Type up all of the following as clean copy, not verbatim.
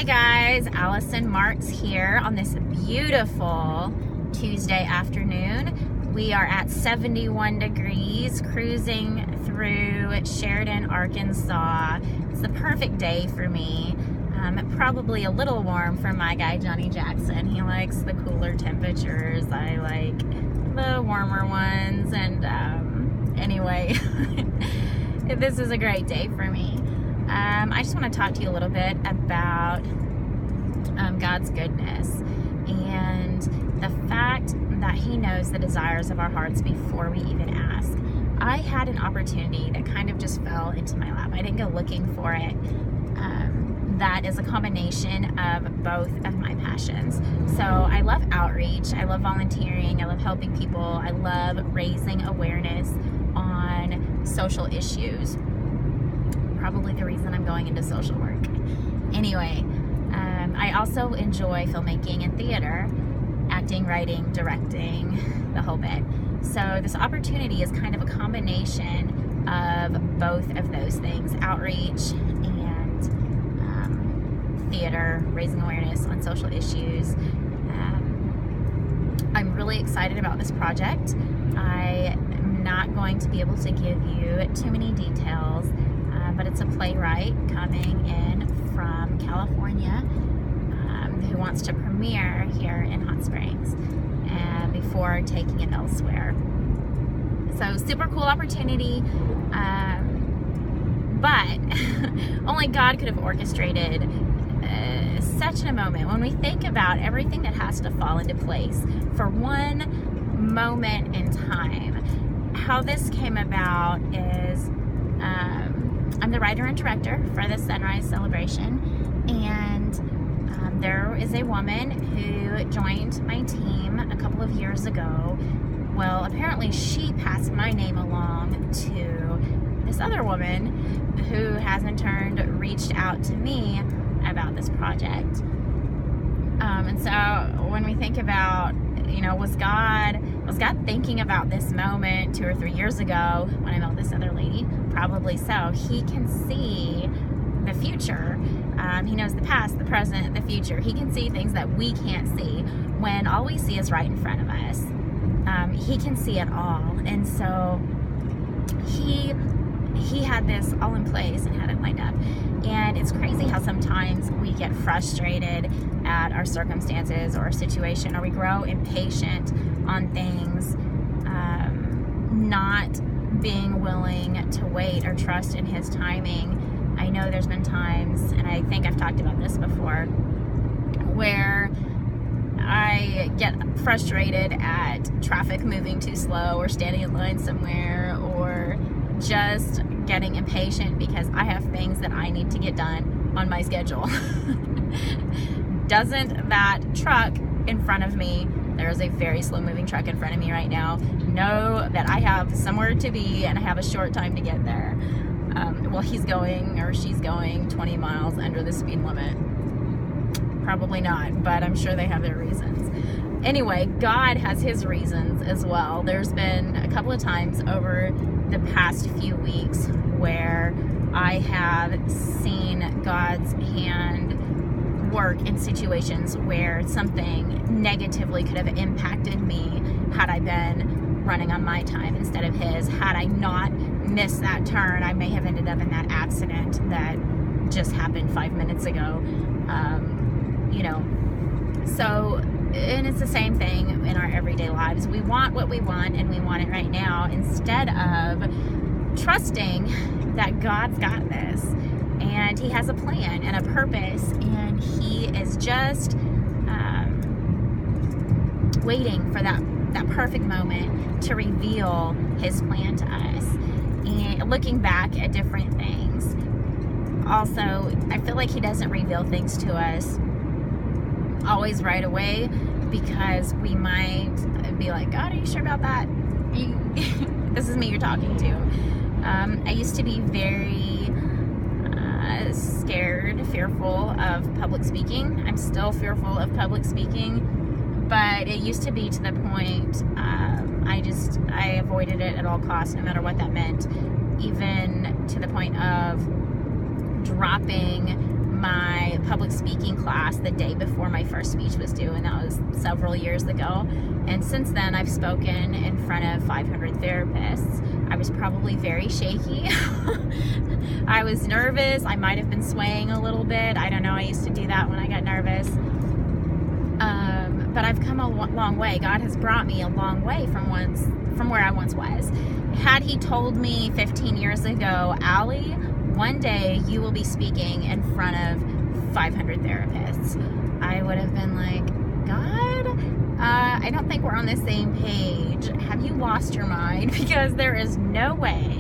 Hey guys, Allison Martz here on this beautiful Tuesday afternoon. We are at 71 degrees cruising through Sheridan, Arkansas. It's the perfect day for me. Probably a little warm for my guy Johnny Jackson. He likes the cooler temperatures. I like the warmer ones, and anyway, this is a great day for me. I just want to talk to you a little bit about God's goodness and the fact that He knows the desires of our hearts before we even ask. I had an opportunity that kind of just fell into my lap. I didn't go looking for it. That is a combination of both of my passions. So I love outreach, I love volunteering, I love helping people, I love raising awareness on social issues. Probably the reason I'm going into social work. Anyway, I also enjoy filmmaking and theater, acting, writing, directing, the whole bit. So this opportunity is kind of a combination of both of those things, outreach and theater, raising awareness on social issues. I'm really excited about this project. I am not going to be able to give you too many details, but it's a playwright coming in from California who wants to premiere here in Hot Springs before taking it elsewhere. So super cool opportunity, but only God could have orchestrated such a moment. When we think about everything that has to fall into place for one moment in time, how this came about is I'm the writer and director for the Sunrise Celebration, and there is a woman who joined my team a couple of years ago. Well, apparently she passed my name along to this other woman who has in turn reached out to me about this project. And so when we think about, was God thinking about this moment 2 or 3 years ago when I met this other lady? Probably so. He can see the future. He knows the past, the present, the future. He can see things that we can't see when all we see is right in front of us. He can see it all. And so he had this all in place and had it lined up. And it's crazy how sometimes we get frustrated at our circumstances or our situation, or we grow impatient on things, not being willing to wait or trust in His timing. I know there's been times, and I think I've talked about this before, where I get frustrated at traffic moving too slow, or standing in line somewhere, or just getting impatient because I have things that I need to get done on my schedule. Doesn't that truck in front of me, there's a very slow moving truck in front of me right now, know that I have somewhere to be and I have a short time to get there? Well, he's going or she's going 20 miles under the speed limit. Probably not, but I'm sure they have their reasons. Anyway, God has His reasons as well. There's been a couple of times over the past few weeks where I have seen God's hand work in situations where something negatively could have impacted me had I been running on my time instead of His. Had I not missed that turn, I may have ended up in that accident that just happened 5 minutes ago. So, and it's the same thing in our everyday lives. We want what we want, and we want it right now, instead of trusting that God's got this, and He has a plan and a purpose, and He is just waiting for that perfect moment to reveal His plan to us. And looking back at different things, also, I feel like He doesn't reveal things to us always right away, because we might be like, God, are you sure about that? This is me you're talking to. I used to be very scared, fearful of public speaking. I'm still fearful of public speaking, but it used to be to the point I avoided it at all costs, no matter what that meant, even to the point of dropping my public speaking class the day before my first speech was due, and that was several years ago. And since then, I've spoken in front of 500 therapists. I was probably very shaky. I was nervous. I might have been swaying a little bit. I don't know. I used to do that when I got nervous. But I've come a long way. God has brought me a long way from where I once was. Had he told me 15 years ago, Allie, one day you will be speaking in front of 500 therapists, I would have been like, God, I don't think we're on the same page. Have you lost your mind? Because there is no way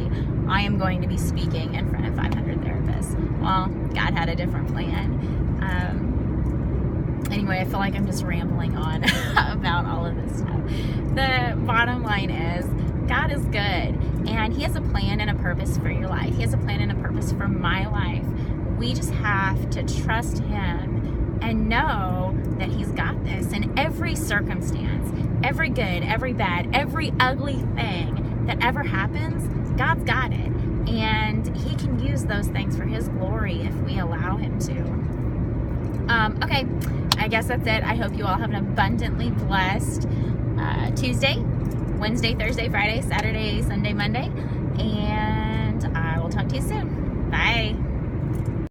I am going to be speaking in front of 500 therapists. Well, God had a different plan. Anyway, I feel like I'm just rambling on about all of this stuff. The bottom line is, God is good, and he has a plan and a purpose for your life. He has a plan and a purpose for my life. We just have to trust him and know that he's got this in every circumstance, every good, every bad, every ugly thing that ever happens. God's got it, and he can use those things for his glory if we allow him to. Okay, I guess that's it. I hope you all have an abundantly blessed Tuesday, Wednesday, Thursday, Friday, Saturday, Sunday, Monday, and I will talk to you soon. Bye.